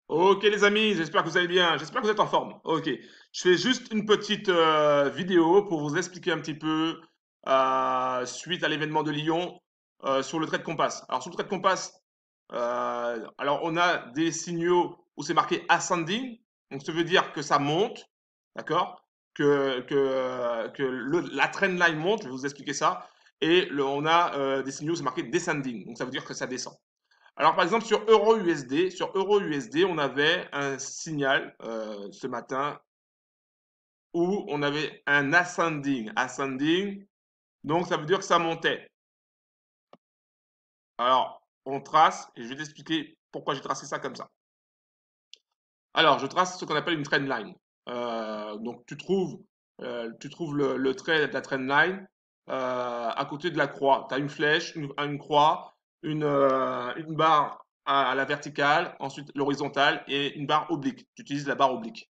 Ok les amis, j'espère que vous allez bien, j'espère que vous êtes en forme. Ok, je fais juste une petite vidéo pour vous expliquer un petit peu suite à l'événement de Lyon sur le trait de compass. Alors sur le trait de compass, alors on a des signaux où c'est marqué ascending, donc ça veut dire que ça monte, d'accord? Que la trend line monte, je vais vous expliquer ça. Et on a des signaux où c'est marqué descending, donc ça veut dire que ça descend. Alors, par exemple, sur Euro USD, on avait un signal ce matin où on avait un ascending. Ascending, donc ça veut dire que ça montait. Alors, on trace, et je vais t'expliquer pourquoi j'ai tracé ça comme ça. Alors, je trace ce qu'on appelle une trend line. Donc, tu trouves le trait de la trend line à côté de la croix. Tu as une flèche, une croix, une barre à la verticale, ensuite l'horizontale et une barre oblique. Tu utilises la barre oblique.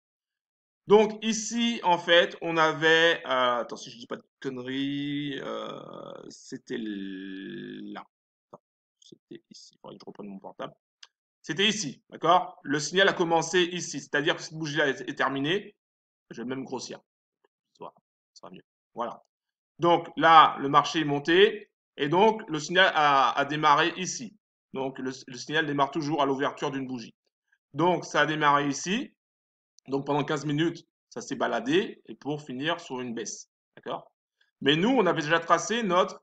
Donc, ici, en fait, on avait. Attends, si je dis pas de conneries, c'était là. Attends, c'était ici. Il faudrait que je reprenne mon portable. C'était ici, d'accord? Le signal a commencé ici, c'est-à-dire que cette bougie-là est terminée. Je vais même grossir, ça sera mieux. Voilà. Donc là, le marché est monté et donc le signal a démarré ici. Donc le signal démarre toujours à l'ouverture d'une bougie. Donc ça a démarré ici. Donc pendant 15 minutes, ça s'est baladé et pour finir sur une baisse, d'accord? Mais nous, on avait déjà tracé notre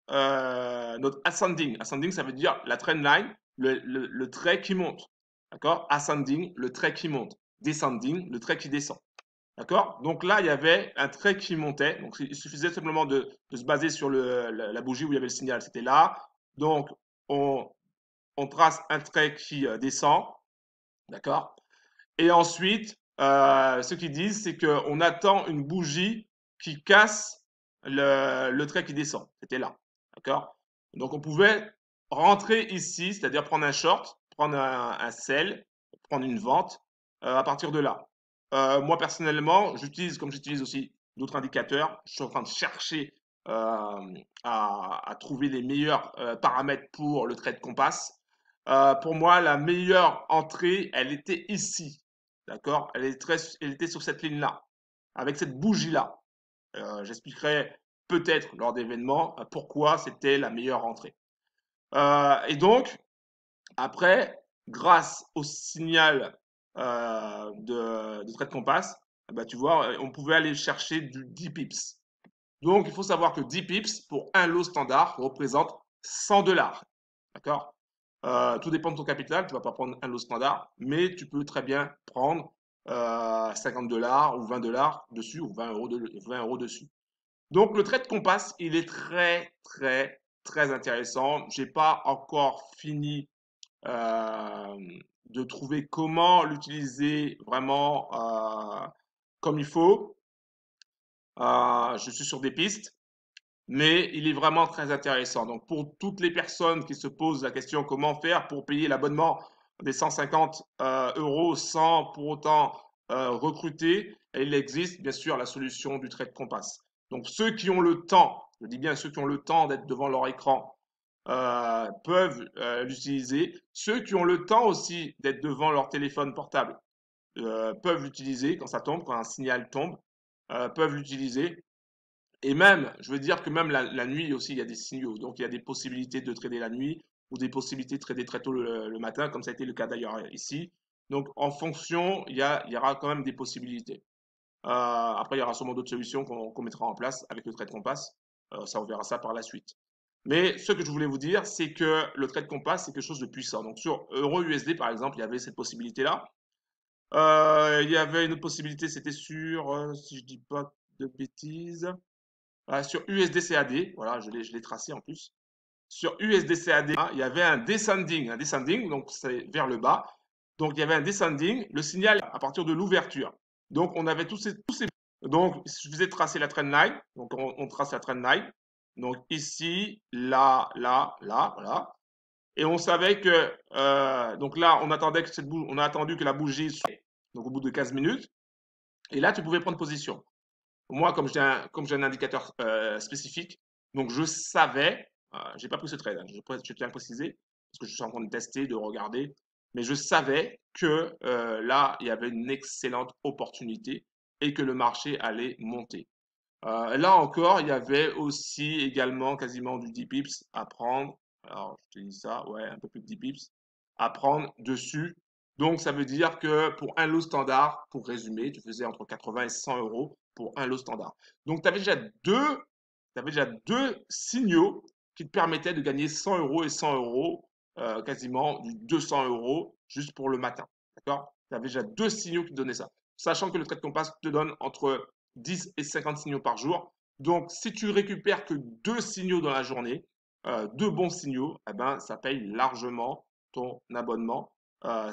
ascending. Ascending, ça veut dire la trend line, le trait qui monte. D'accord? Ascending, le trait qui monte. Descending, le trait qui descend. D'accord? Donc là, il y avait un trait qui montait. Donc il suffisait simplement de se baser sur la bougie où il y avait le signal. C'était là. Donc on, on trace un trait qui descend. D'accord? Et ensuite, ce qu'ils disent, c'est qu'on attend une bougie qui casse le trait qui descend. C'était là. D'accord? Donc, on pouvait rentrer ici, c'est-à-dire prendre un short, prendre un sell, prendre une vente à partir de là. Moi, personnellement, comme j'utilise aussi d'autres indicateurs, je suis en train de chercher à trouver les meilleurs paramètres pour le trade compass. Pour moi, la meilleure entrée, elle était ici. D'accord? Elle était sur cette ligne-là, avec cette bougie-là. J'expliquerai peut-être lors d'événements pourquoi c'était la meilleure entrée. Et donc, après, grâce au signal de trait de compass, bah, tu vois, on pouvait aller chercher du 10 pips. Donc, il faut savoir que 10 pips pour un lot standard représente 100 dollars. D'accord? Tout dépend de ton capital. Tu ne vas pas prendre un lot standard, mais tu peux très bien prendre 50 dollars ou 20 dollars dessus ou 20 euros dessus. Donc, le trade compass, il est très, très, très intéressant. J'ai pas encore fini euh, de trouver comment l'utiliser vraiment comme il faut. Je suis sur des pistes, mais il est vraiment très intéressant. Donc, pour toutes les personnes qui se posent la question comment faire pour payer l'abonnement des 150 euros sans pour autant recruter, il existe bien sûr la solution du trade compass. Donc, ceux qui ont le temps, je dis bien ceux qui ont le temps d'être devant leur écran, peuvent l'utiliser. Ceux qui ont le temps aussi d'être devant leur téléphone portable peuvent l'utiliser quand ça tombe, quand un signal tombe, peuvent l'utiliser. Et même, je veux dire que même la nuit aussi, il y a des signaux. Donc, il y a des possibilités de trader la nuit ou des possibilités de trader très tôt le matin, comme ça a été le cas d'ailleurs ici. Donc, en fonction, il y aura quand même des possibilités. Après, il y aura sûrement d'autres solutions qu'on mettra en place avec le trade compass. Ça, on verra ça par la suite. Mais ce que je voulais vous dire, c'est que le trade compass, c'est quelque chose de puissant. Donc, sur Euro USD, par exemple, il y avait cette possibilité-là. Il y avait une autre possibilité, c'était sur, si je dis pas de bêtises, sur USDCAD, voilà, je l'ai tracé en plus. Sur USDCAD, il y avait un descending, donc c'est vers le bas. Donc il y avait un descending, le signal à partir de l'ouverture. Donc on avait tous ces. Donc il suffisait de tracer la trend line. Donc on trace la trend line. Donc ici, là, là, là, voilà. Et on savait que donc là on attendait que on a attendu que la bougie soit donc au bout de 15 minutes. Et là tu pouvais prendre position. Moi, comme j'ai un indicateur spécifique, donc je savais, j'ai pas pris ce trade, hein, je tiens à préciser, parce que je suis en train de tester, de regarder, mais je savais que là, il y avait une excellente opportunité et que le marché allait monter. Là encore, il y avait aussi également quasiment du 10 pips à prendre. Alors, je te dis ça, ouais, un peu plus de 10 pips à prendre dessus. Donc, ça veut dire que pour un lot standard, pour résumer, tu faisais entre 80 et 100 euros pour un lot standard. Donc, t'avais déjà deux signaux qui te permettaient de gagner 100 euros et 100 euros, quasiment du 200 euros juste pour le matin. D'accord? Tu avais déjà deux signaux qui te donnaient ça. Sachant que le Trade Compass te donne entre 10 et 50 signaux par jour. Donc, si tu récupères que deux signaux dans la journée, deux bons signaux, eh ben, ça paye largement ton abonnement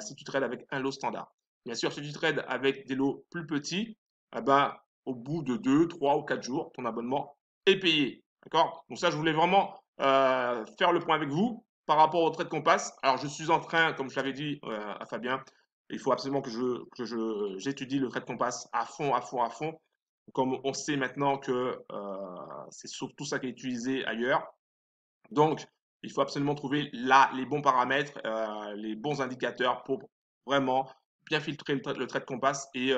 si tu trades avec un lot standard. Bien sûr, si tu trades avec des lots plus petits, eh ben, au bout de 2, 3 ou 4 jours, ton abonnement est payé. D'accord? Donc ça, je voulais vraiment faire le point avec vous par rapport au Trade Compass. Alors, je suis en train, comme je l'avais dit à Fabien, il faut absolument que j'étudie le Trade Compass à fond, à fond, à fond. Comme on sait maintenant que c'est surtout ça qui est utilisé ailleurs. Donc, il faut absolument trouver là les bons paramètres, les bons indicateurs pour vraiment bien filtrer le Trade Compass et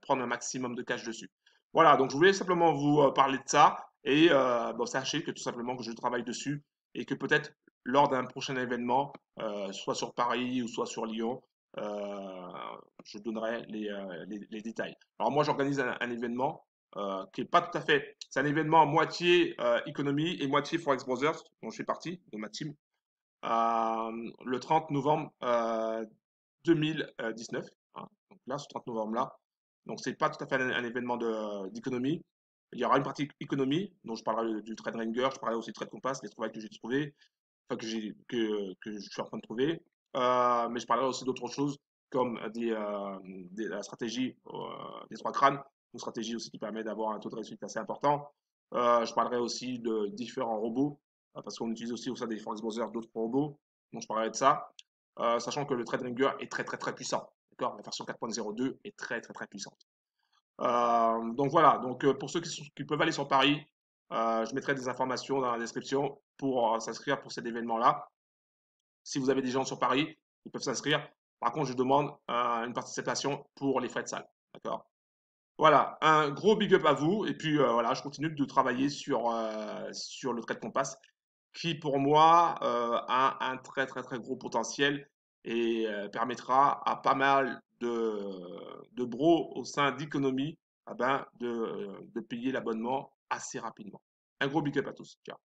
prendre un maximum de cash dessus. Voilà, donc je voulais simplement vous parler de ça et bon, sachez que tout simplement que je travaille dessus et que peut-être lors d'un prochain événement, soit sur Paris ou soit sur Lyon, je donnerai les détails. Alors moi, j'organise un événement qui est pas tout à fait. C'est un événement moitié économie et moitié Forex Brothers, dont je fais partie, de ma team, le 30 novembre 2019. Hein. Donc là, ce 30 novembre-là. Donc, c'est pas tout à fait un événement d'économie. Il y aura une partie économie, dont je parlerai du Trade Ranger, je parlerai aussi du Trade Compass, les trouvailles que j'ai trouvées, enfin que je suis en train de trouver. Mais je parlerai aussi d'autres choses comme la stratégie des trois crânes, une stratégie aussi qui permet d'avoir un taux de réussite assez important. Je parlerai aussi de différents robots, parce qu'on utilise aussi au sein des Forex Browsers d'autres robots, donc je parlerai de ça, sachant que le TradeRinger est très très très puissant. D'accord, la version 4.02 est très très très puissante. Donc voilà, donc pour ceux qui peuvent aller sur Paris, je mettrai des informations dans la description pour s'inscrire pour cet événement-là. Si vous avez des gens sur Paris, ils peuvent s'inscrire. Par contre, je demande une participation pour les frais de salle. D'accord? Voilà, un gros big up à vous. Et puis voilà, je continue de travailler sur le Trade Compass qui, pour moi, a un très très très gros potentiel et permettra à pas mal de bros au sein d'Economy de payer l'abonnement assez rapidement. Un gros big up à tous. Ciao.